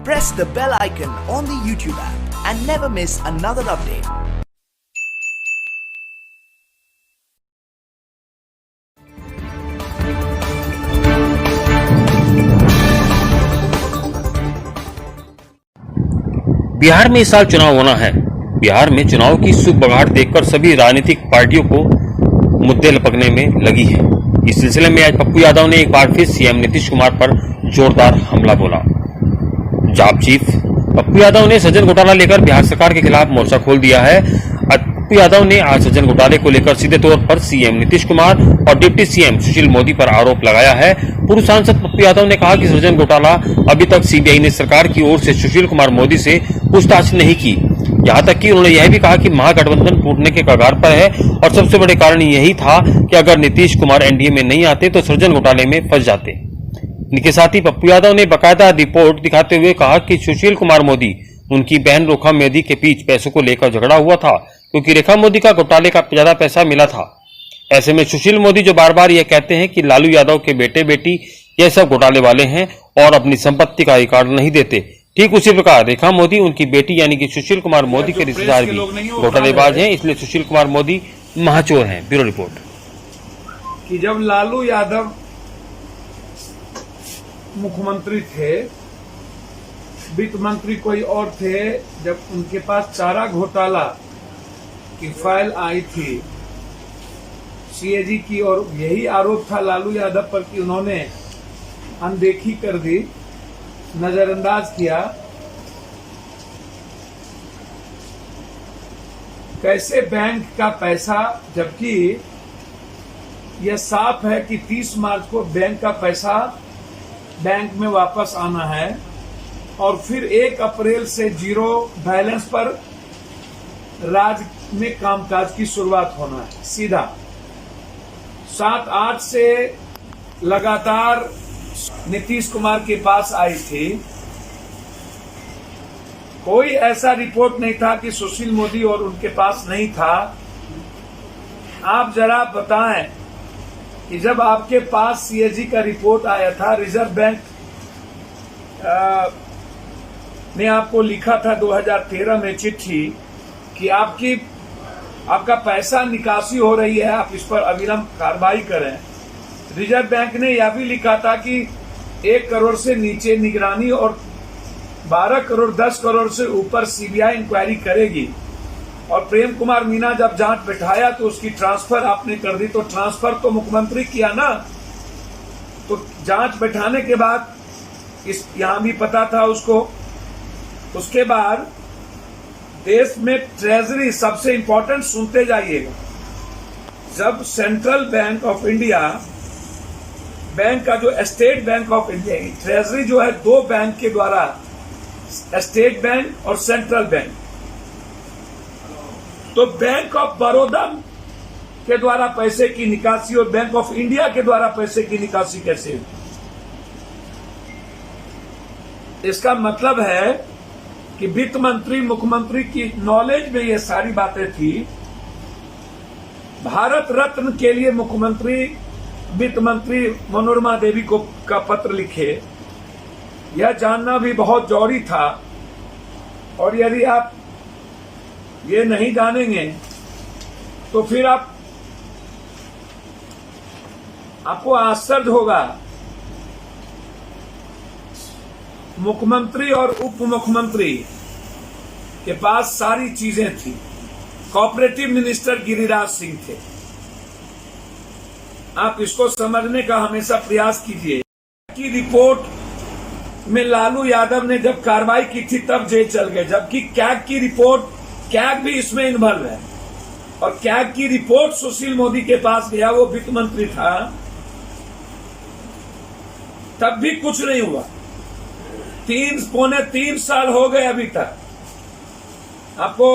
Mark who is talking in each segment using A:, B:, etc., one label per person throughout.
A: Press the bell icon on the YouTube app and never miss another update.
B: Bihar में इस साल चुनाव होना है। बिहार में चुनाव की सुबगाहट देखकर सभी राजनीतिक पार्टियों को मुद्दे लपकने में लगी है। इस सिलसिले में आज पप्पू यादव ने एक बार फिर सीएम नीतीश कुमार पर जोरदार हमला बोला। जाप चीफ पप्पू यादव ने सृजन घोटाला लेकर बिहार सरकार के खिलाफ मोर्चा खोल दिया है। पप्पू यादव ने आज सृजन घोटाले को लेकर सीधे तौर पर सीएम नीतीश कुमार और डिप्टी सीएम सुशील मोदी पर आरोप लगाया है। पूर्व सांसद पप्पू यादव ने कहा कि सृजन घोटाला अभी तक सीबीआई ने सरकार की ओर से सुशील कुमार मोदी से पूछताछ नहीं की। यहाँ तक कि उन्होंने यह भी कहा कि महागठबंधन टूटने के कगार पर है और सबसे बड़े कारण यही था कि अगर नीतीश कुमार एनडीए में नहीं आते तो सृजन घोटाले में फंस जाते। इनके साथ ही पप्पू यादव ने बाकायदा रिपोर्ट दिखाते हुए कहा कि सुशील कुमार मोदी उनकी बहन रेखा मोदी के बीच पैसों को लेकर झगड़ा हुआ था, क्योंकि रेखा मोदी का घोटाले का ज्यादा पैसा मिला था। ऐसे में सुशील मोदी जो बार बार यह कहते हैं कि लालू यादव के बेटे बेटी ये सब घोटाले वाले हैं और अपनी संपत्ति का रिकॉर्ड नहीं देते, ठीक उसी प्रकार रेखा मोदी उनकी बेटी यानी कि सुशील कुमार मोदी के रिश्तेदार भी घोटालेबाज हैं, इसलिए सुशील कुमार मोदी महाचोर हैं। Bureau report.
C: कि जब लालू यादव मुख्यमंत्री थे, वित्त मंत्री कोई और थे, जब उनके पास चारा घोटाला की फाइल आई थी सीएजी की, और यही आरोप था लालू यादव पर कि उन्होंने अनदेखी कर दी, नजरअंदाज किया। कैसे बैंक का पैसा, जबकि यह साफ है कि 30 मार्च को बैंक का पैसा बैंक में वापस आना है और फिर 1 अप्रैल से जीरो बैलेंस पर राज्य में कामकाज की शुरुआत होना है। सीधा 7-8 से लगातार नीतीश कुमार के पास आई थी। कोई ऐसा रिपोर्ट नहीं था कि सुशील मोदी और उनके पास नहीं था। आप जरा बताएं कि जब आपके पास सीएजी का रिपोर्ट आया था, रिजर्व बैंक ने आपको लिखा था 2013 में चिट्ठी कि आपका पैसा निकासी हो रही है, आप इस पर अविलंब कार्रवाई करें। रिजर्व बैंक ने यह भी लिखा था कि 1 करोड़ से नीचे निगरानी और 12 करोड़ 10 करोड़ से ऊपर सीबीआई इंक्वायरी करेगी। और प्रेम कुमार मीना जब जांच बैठाया तो उसकी ट्रांसफर आपने कर दी। तो ट्रांसफर तो मुख्यमंत्री किया ना, तो जांच बैठाने के बाद यहां भी पता था उसको। उसके बाद देश में ट्रेजरी, सबसे इंपॉर्टेंट सुनते जाइएगा, जब central bank of India, bank का जो state bank of India, treasury जो है 2 बैंक के द्वारा, स्टेट बैंक और सेंट्रल बैंक, तो बैंक ऑफ बड़ौदा के द्वारा पैसे की निकासी और बैंक ऑफ इंडिया के द्वारा पैसे की निकासी कैसे हुई? इसका मतलब है कि वित्त मंत्री, मुख्यमंत्री की नॉलेज में ये सारी बातें थी। भारत रत्न के लिए मुख्यमंत्री वित्त मंत्री मनोरमा देवी को का पत्र लिखे, यह जानना भी बहुत जरूरी था। और यदि आप ये नहीं जानेंगे तो फिर आपको आश्चर्य होगा। मुख्यमंत्री और उप मुख्यमंत्री के पास सारी चीजें थी। कोऑपरेटिव मिनिस्टर गिरिराज सिंह थे। आप इसको समझने का हमेशा प्रयास कीजिए कि रिपोर्ट में लालू यादव ने जब कार्रवाई की थी तब जेल चल गए, जबकि कैग की रिपोर्ट, कैग भी इसमें इन्वॉल्व है। और कैग की रिपोर्ट सुशील मोदी के पास गया, वो वित्त मंत्री था, तब भी कुछ नहीं हुआ। 3 साल हो गए अभी तक। आपको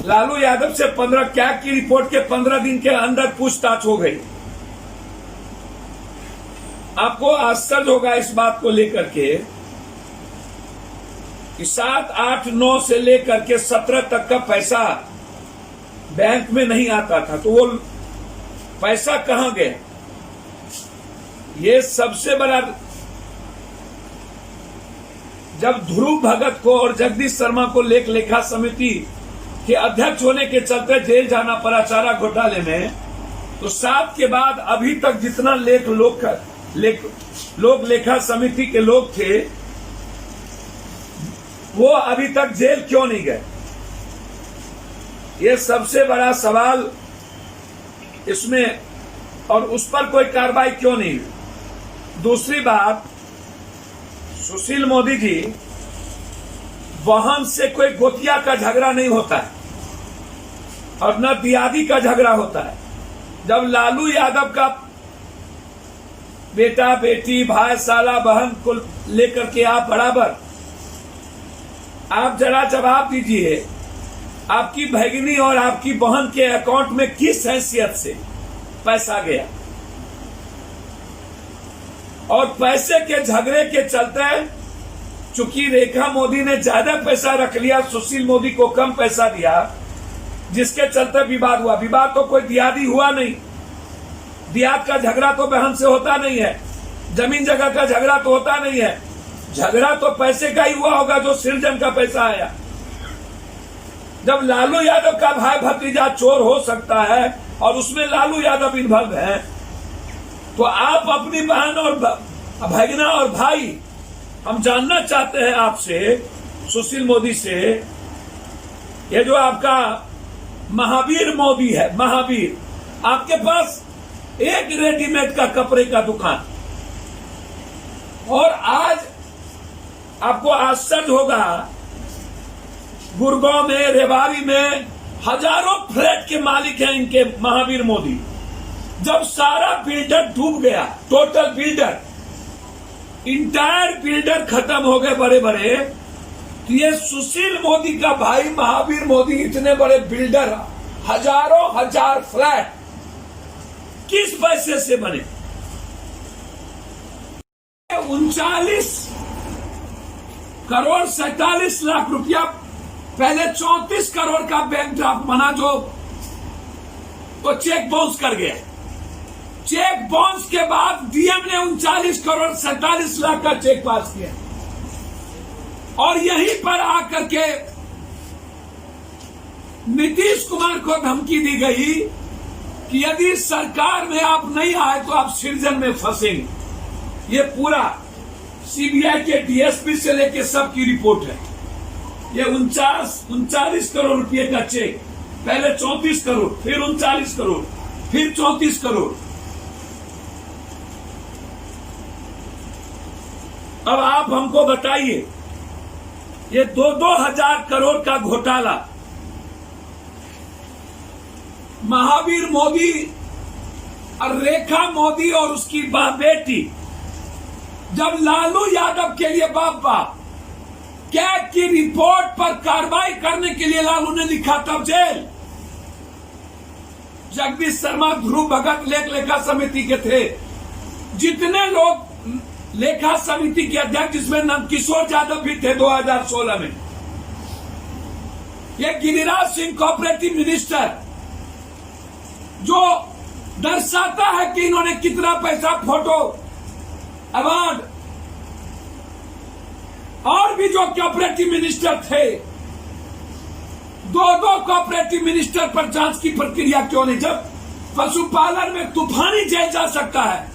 C: लालू यादव से 15 कैग की रिपोर्ट के 15 दिन के अंदर पूछताछ हो गई। आपको आश्चर्य होगा इस बात को लेकर के कि 7, 8, 9 से लेकर के 17 तक का पैसा बैंक में नहीं आता था, तो वो पैसा कहां गया? ये सबसे बड़ा जब ध्रुव भगत को और जगदीश शर्मा को लेखा समिति के अध्यक्ष होने के चलते जेल जाना पड़ा चारा घोटाले में, तो 7 के बाद अभी तक जितना लोक लेखा समिति के लोग थे वो अभी तक जेल क्यों नहीं गए? ये सबसे बड़ा सवाल इसमें, और उस पर कोई कार्रवाई क्यों नहीं हुई? दूसरी बात, सुशील मोदी जी, वाहन से कोई गोतिया का झगड़ा नहीं होता है और न दियादी का झगड़ा होता है। जब लालू यादव का बेटा बेटी भाई साला बहन को लेकर के आप बराबर, आप जरा जवाब दीजिए, आपकी भगिनी और आपकी बहन के अकाउंट में किस हैसियत से पैसा गया? और पैसे के झगड़े के चलते चूंकि रेखा मोदी ने ज्यादा पैसा रख लिया, सुशील मोदी को कम पैसा दिया, जिसके चलते विवाद हुआ। विवाद तो कोई दियादी हुआ नहीं, दियाद का झगड़ा तो बहन से होता नहीं है, जमीन जगह का झगड़ा तो होता नहीं है, झगड़ा तो पैसे का ही हुआ होगा जो सृजन का पैसा आया। जब लालू यादव का भाई भतीजा चोर हो सकता है और उसमें लालू यादव इन्वॉल्व है, तो आप अपनी बहन और भगना और भाई, हम जानना चाहते हैं आपसे, सुशील मोदी से, ये जो आपका महावीर मोदी है, महावीर, आपके पास एक रेडीमेड का कपड़े का दुकान, और आज आपको आश्चर्य होगा, गुड़गांव में, रेवाड़ी में हजारों फ्लैट के मालिक हैं इनके महावीर मोदी। जब सारा बिल्डर डूब गया, टोटल बिल्डर, इंटायर बिल्डर खत्म हो गए बड़े बड़े, तो ये सुशील मोदी का भाई महावीर मोदी इतने बड़े बिल्डर, हजारों हजार फ्लैट किस पैसे से बने? 39 करोड़ 47 लाख रुपया, पहले 34 करोड़ का बैंक ड्राफ्ट बना जो तो चेक बाउंस कर गया। चेक बाउंस के बाद डीएम ने 39 करोड़ 47 लाख का चेक पास किया, और यहीं पर आकर के नीतीश कुमार को धमकी दी गई कि यदि सरकार में आप नहीं आए तो आप सृजन में फंसेंगे। ये पूरा सीबीआई के डीएसपी से लेके सबकी रिपोर्ट है। ये 39 करोड़ रुपए का चेक, पहले 34 करोड़, फिर 39 करोड़, फिर 34 करोड़। अब आप हमको बताइए, ये 2-2 हजार करोड़ का घोटाला महावीर मोदी और रेखा मोदी और उसकी बेटी, जब लालू यादव के लिए बाप कैग की रिपोर्ट पर कार्रवाई करने के लिए लालू ने लिखा तब जेल। जगदीश शर्मा, ध्रुव भगत लेखा समिति के थे, जितने लोग लेखा समिति के अध्यक्ष, जिसमें नंदकिशोर यादव भी थे 2016 में, ये गिरिराज सिंह कोऑपरेटिव मिनिस्टर, जो दर्शाता है कि इन्होंने कितना पैसा, फोटो, अवार्ड, और भी जो कोऑपरेटिव मिनिस्टर थे, 2 कोऑपरेटिव मिनिस्टर पर जांच की प्रक्रिया क्यों नहीं? जब पशुपालन में तूफानी जेल जा सकता है,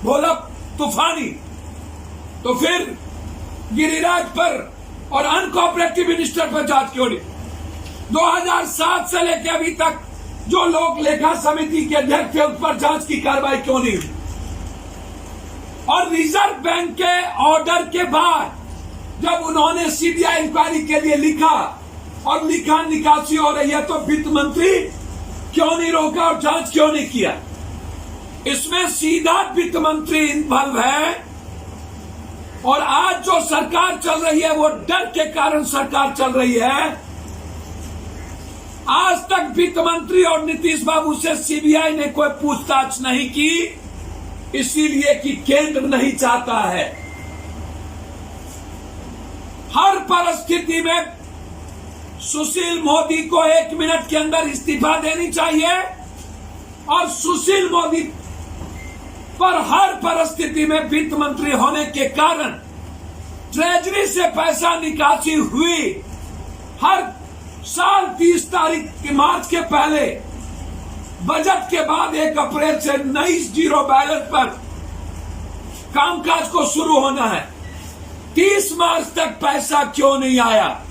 C: बोला तूफानी, तो फिर गिरिराज पर और अनकोऑपरेटिव मिनिस्टर पर जांच क्यों नहीं? 2007 से लेकर अभी तक जो लोग लेखा समिति के अध्यक्ष थे उस पर जांच की कार्रवाई क्यों नहीं हुई? और रिजर्व बैंक के ऑर्डर के बाद जब उन्होंने सीबीआई इंक्वायरी के लिए लिखा और लिखा निकासी हो रही है, तो वित्त मंत्री क्यों नहीं रोका और जांच क्यों नहीं किया? इसमें सीधा वित्त मंत्री इन्वॉल्व है। और आज जो सरकार चल रही है वो डर के कारण सरकार चल रही है। आज तक वित्त मंत्री और नीतीश बाबू से सीबीआई ने कोई पूछताछ नहीं की, इसीलिए कि केंद्र नहीं चाहता है। हर परिस्थिति में सुशील मोदी को 1 मिनट के अंदर इस्तीफा देनी चाहिए, और सुशील मोदी पर हर परिस्थिति में वित्त मंत्री होने के कारण ट्रेजरी से पैसा निकासी हुई हर साल 30 तारीख के मार्च के पहले, बजट के बाद 1 अप्रैल से नई जीरो बैलेंस पर कामकाज को शुरू होना है। 30 मार्च तक पैसा क्यों नहीं आया?